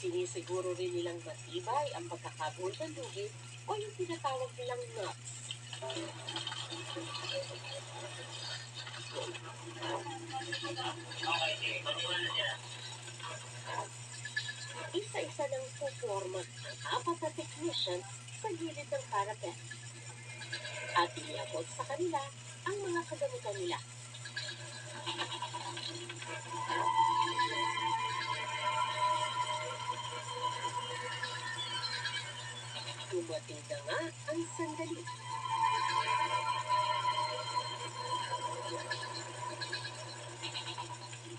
Sinisiguro rin nilang matibay ang pagkakabuo ng lubid o yung tinatawag nilang nuts. Isa-isa ng puporma ang apat na technicians sa gilid ng parapet at iniabot sa kanila ang mga kagamitan nila. Dumating na nga ang sandali.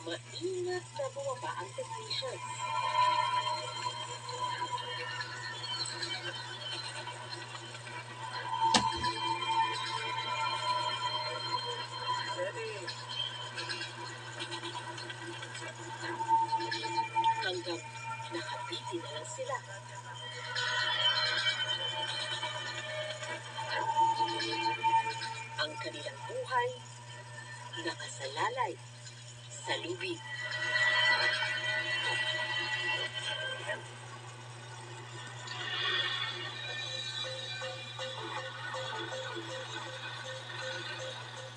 Maingat na bumaba ang technicians. Hanggang nakabiti na lang sila. Ang kanilang buhay nakasalalay sa lubid.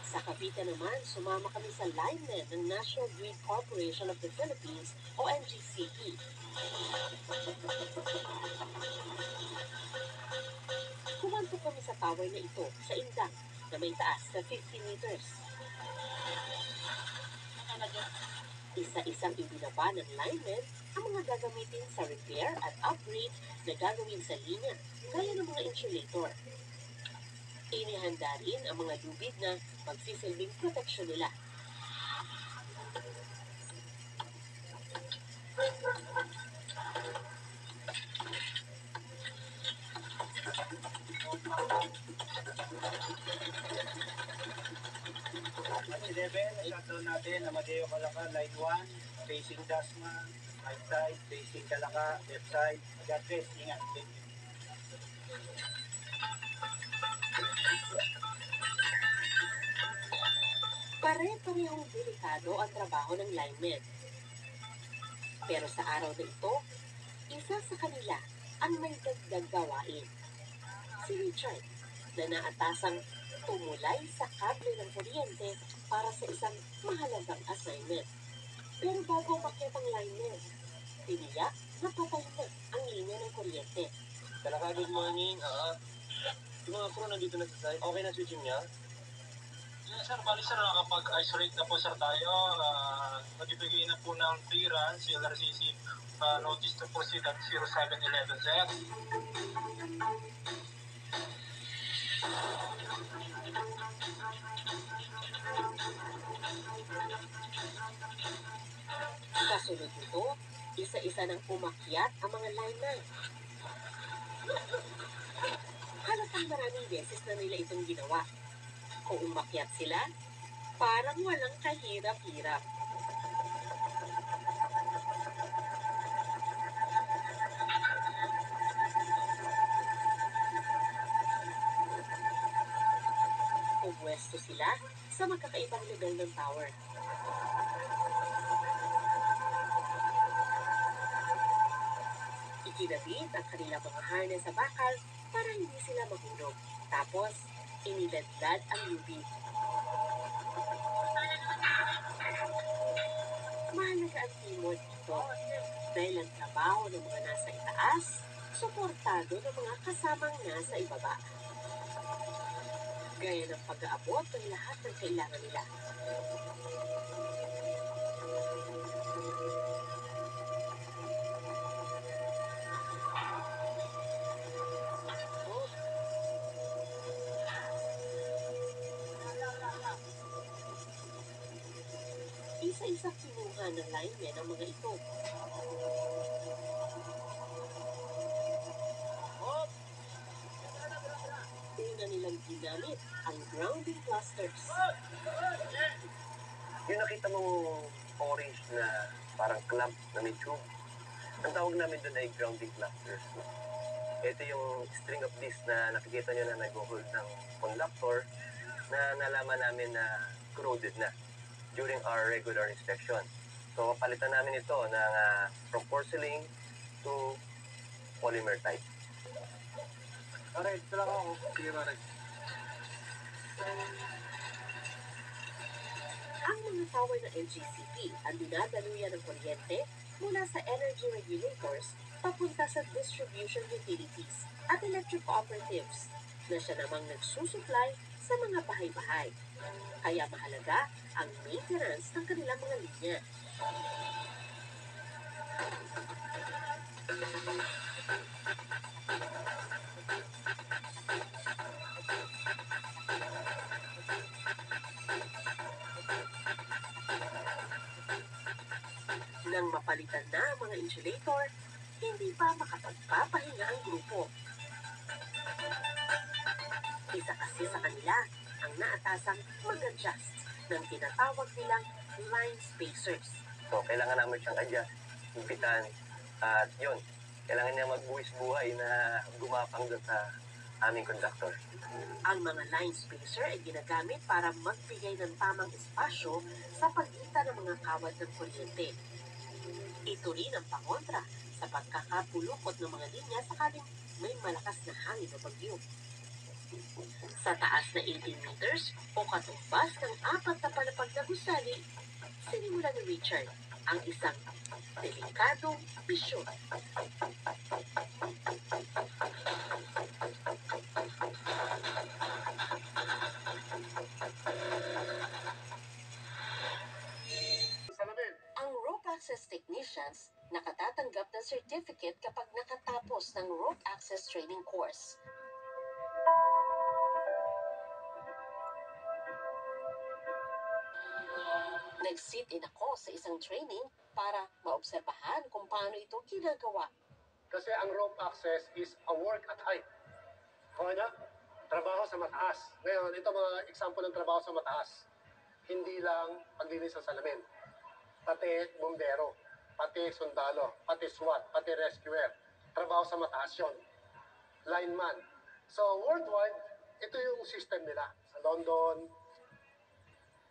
Sa Cavite naman, sumama kami sa lineman ng National Grid Corporation of the Philippines o NGCP. Kumanto kami sa tower na ito sa Indang na may taas na 50 meters. Isa-isang ibinaba ng lineman ang mga gagamitin sa repair at upgrade na gagawin sa linya, gaya ng mga insulator. Inihanda rin ang mga lubid na magsisilbing proteksyon nila. Shutdown natin, Amadeo Calaca, line 1, facing Dasma, right side, facing Calaca, left side. God bless, ingat. Thank you. Pare-parehong delikado ang trabaho ng lineman. Pero sa araw na ito, isa sa kanila ang may dagdag gawain. Si Richard, na naatasang tumulay sa kable ng kuryente para sa isang mahalagang assignment. Pero bago umakyat ang lineman, tiniyak na patay na ang linya ng kuryente. Calaca, good morning. Yung mga crew nandito na sa site. Okay na switching niya? Yes, sir. Bali, sir, nakapag-isolate na po, sir, tayo. Magbibigay na po ng clearance, LRCC notice to proceed at 0711, sir. Kasunod nito, isa-isa nang umakyat ang mga lineman. Halatang maraming beses na nila itong ginawa. Kung umakyat sila, parang walang kahirap-hirap. Pumwesto sila sa magkakaibang level ng tower. Ikinabit ang kanilang mga harness sa bakal para hindi sila mahulog. Tapos, iniladlad ang lubid. Mahalaga ang teamwork dito dahil ang trabaho ng mga nasa itaas, suportado ng mga kasamang nasa ibaba. Gaya ng pag-aabot ng lahat ng kailangan nila. Isa-isa kinuha ng linemen ang mga ito. Una nilang ginamit ang grounding clusters. Yung nakita mong orange na parang clamp na may tube, ang tawag namin doon ay grounding clusters. Ito yung string of discs na nakikita nyo na nag-hold ng conductor na nalaman namin na corroded na during our regular inspection. So, palitan namin ito ng from porcelain to polymer type. Alright, ito lang ako. Sige, alright. Ang mga tower ng NGCP ang dinadaluyan ng kuryente mula sa energy regulators papunta sa distribution utilities at electric cooperatives na siya namang nagsusupply sa mga bahay-bahay. Kaya mahalaga ang maintenance ng kanilang mga linya. Nang mapalitan na ang mga insulator, hindi pa makapagpapahinga ang grupo. Isa kasi sa kanila ang naatasang mag-adjust ng tinatawag nilang line spacers. So, kailangan namin siyang adjust, higpitan, at yun, kailangan niya magbuwis buhay na gumapang doon sa aming conductor. Ang mga line spacer ay ginagamit para magbigay ng tamang espasyo sa pagitan ng mga kawad ng kuryente. Ito rin ang pangontra sa pagkakapulukot ng mga linya sakaling may malakas na hangin o bagyo. Sa taas na 18 meters o katumbas ng 4 na palapag na gusali, sinimulan ni Richard ang isang delikadong misyon. Salamin. Ang rope access technicians nakatatanggap ng certificate kapag nakatapos ng rope access training course. Nag-sit-in ako sa isang training para maobserbahan kung paano ito ginagawa. Kasi ang rope access is a work at height. Okay na? Trabaho sa mataas. Ngayon, ito mga example ng trabaho sa mataas. Hindi lang paglinis ng salamin. Pati bumbero, pati sundalo, pati SWAT, pati rescuer. Trabaho sa mataas yun. Lineman. So, worldwide, ito yung system nila. Sa London,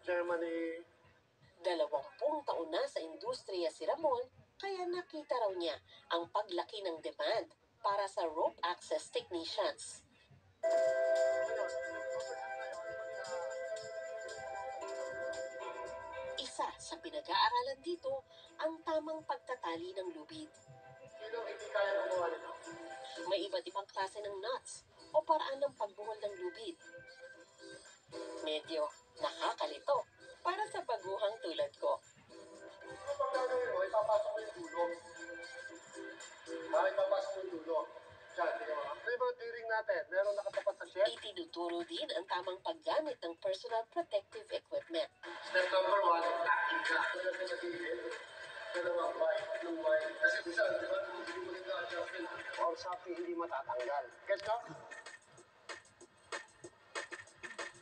Germany. 20 taon na sa industriya si Ramon, kaya nakita raw niya ang paglaki ng demand para sa rope access technicians. Isa sa pinag-aaralan dito ang tamang pagtatali ng lubid. Sino hindi kaya gumawa nito? May iba't ibang klase ng nuts o paraan ng pagbuhol ng lubid. Medyo nakakalito para sa baguhang tulad ko. Ano pang gagawin mo? Ipapasok mo yung dulo. Ipapasok mo yung dulo. Diyan, tingnan mo. Ito yung mga D-ring natin. Meron nakatapat sa chest. Itinuturo din ang tamang paggamit ng personal protective equipment. Step number 1, acting ka. Ito yung nag-iibig. Dalawang white, blue white. Kasi minsan, di ba, hindi mo rin na-adjustment. Or something hindi matatanggal. Gets ka?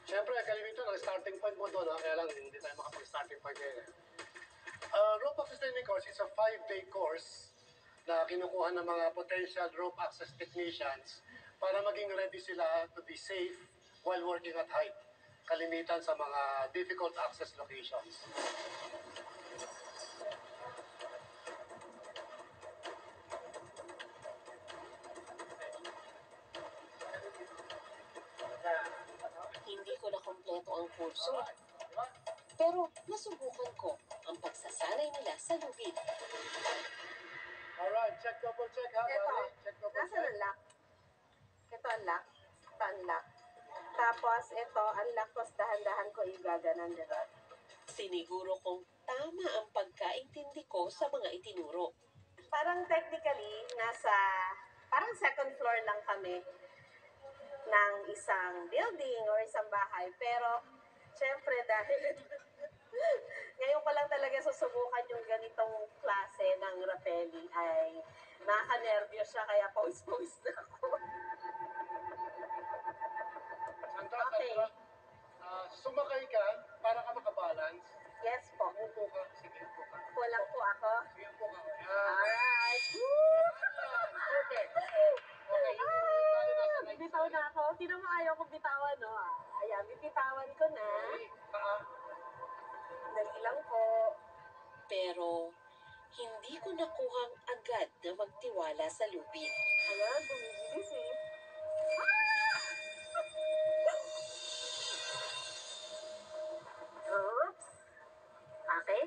Siyempre, kalimitan ang starting point mo doon, kaya lang hindi tayo makapag-starting point ngayon. Rope access training course is a 5-day course na kinukuha ng mga potential rope access technicians para maging ready sila to be safe while working at height. Kalimitan sa mga difficult access locations. Hindi ko na kompleto ang kurso, pero nasubukan ko ang pagsasanay nila sa lubid. Alright, check double check ha, Ito. Mari. Check double Nasaan check. ang lock? Ito ang lock. Ito ang lock. Tapos ito, ang lock, tapos dahan-dahan ko igaganan, di ba? Siniguro kong tama ang pagkaintindi ko sa mga itinuro. Parang technically, parang second floor lang kami ng isang building or isang bahay. Pero, syempre, dahil ngayon ko lang talaga susubukan yung ganitong klase ng rappelling ay nakaka-nervyos siya, kaya pause-pause na ako. Sandra, Okay. Sandra, sumakay ka para ka makabalance. Yes po. Upo ka. Sige, upo ka. Kulang po ako. Sige, upo ka. Yan. Alright. Yan. Perfect. Okay, yung tali nasa right Bitaw side. na ako. Sino mo ayaw kong bitawan, no? Ayan, bibitawan ko na. Okay, paa. Dali lang po. Pero hindi ko nakuhang agad na magtiwala sa lubid. Hala, bumibilis eh. Oops. Okay.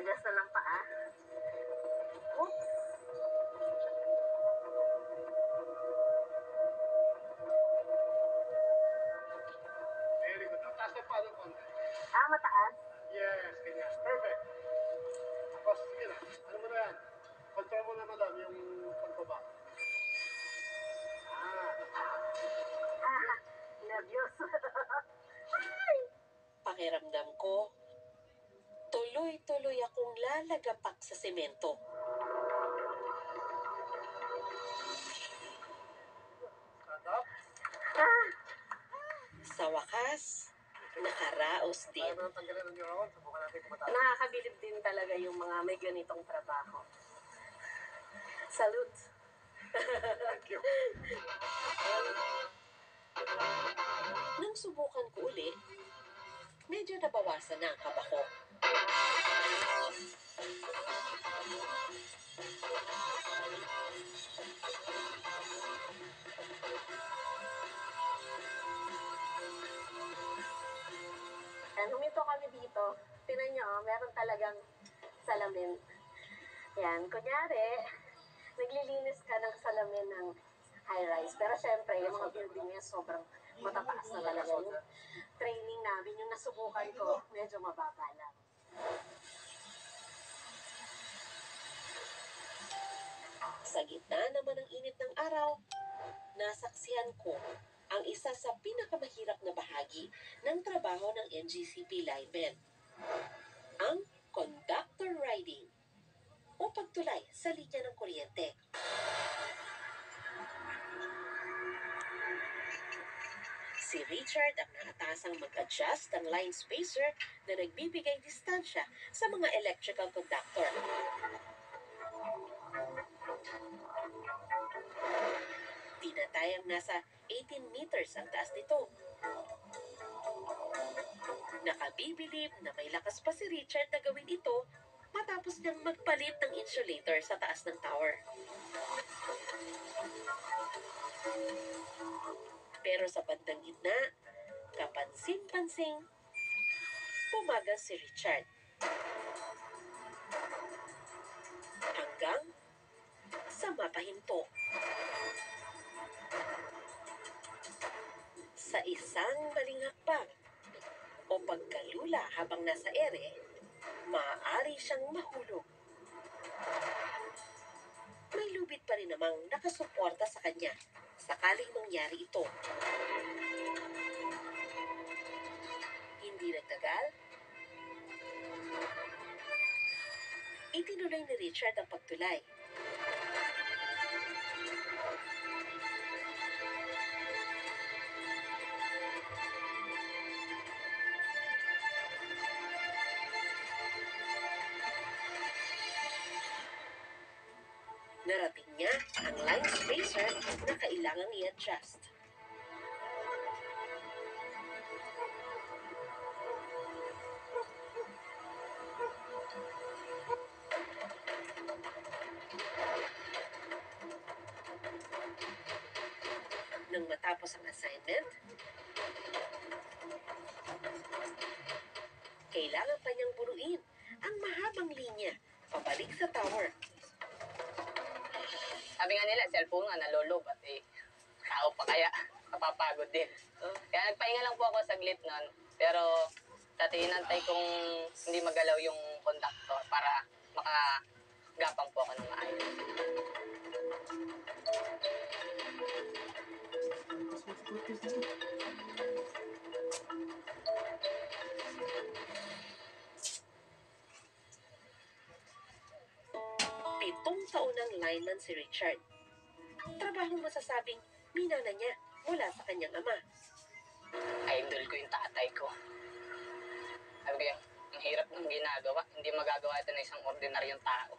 Adjust na lang paa. Oops. Very good. Taas na pa ng konti. Mataas. Yes, ganyan. Perfect. Tapos, sige na. Ano mo na yan? Control mo na, madam, yung pagbaba. Nervyos. Pakiramdam ko, tuloy-tuloy akong lalagapak sa semento. Stand up. Sa wakas, nakaraos din. Ayaw mo nang tanggalin ang neuron. Subukan natin kung mataas. Nakakabilib din talaga yung mga may ganitong trabaho. Salute. Thank you. Nang subukan ko uli, medyo nabawasan na ang kaba ko. And huminto kami dito. Tinan nyo, meron talagang salamin. Yan, kunyari, naglilinis ka ng salamin ng high-rise. Pero syempre, yung mga building niya sobrang matataas na talaga. Yung training namin, yung nasubukan ko, medyo mababa lang. Sa gitna naman ng init ng araw, nasaksihan ko ang isa sa pinakamahirap na bahagi ng trabaho ng NGCP linemen, ang conductor riding o pagtulay sa linya ng kuryente. Si Richard ang naatasang mag-adjust ng line spacer na nagbibigay distansya sa mga electrical conductor. Tinatayang nasa 18 meters ang taas nito. Nakabibilib na may lakas pa si Richard na gawin ito matapos niyang magpalit ng insulator sa taas ng tower. Pero sa bandang gitna, kapansin-pansing, pumagas si Richard. Hanggang sa mapahinto. Sa isang maling hakbang o pagkalula habang nasa ere, maaari siyang mahulog. May lubid pa rin namang nakasuporta sa kanya sakaling mangyari ito. Hindi nagtagal, itinuloy ni Richard ang pagtulay. Narating niya ang line spacer na kailangang i-adjust. Nang matapos ang assignment, kailangan pa niyang buruin ang mahabang linya pabalik sa tower. Sabi nga nila, cellphone nga, nalolobat eh. Tao pa kaya, napapagod din. Kaya nagpahinga lang po ako saglit nun. Pero, dati inantay kong hindi magalaw yung conductor para makagapang po ako ng maayos. Pitong taon ng lineman si Richard. Trabaho masasabing minana niya mula sa kanyang ama. Idol ko yung tatay ko. Sabi ko yung ang hirap ng ginagawa, hindi magagawa ito ng isang ordinaryong tao.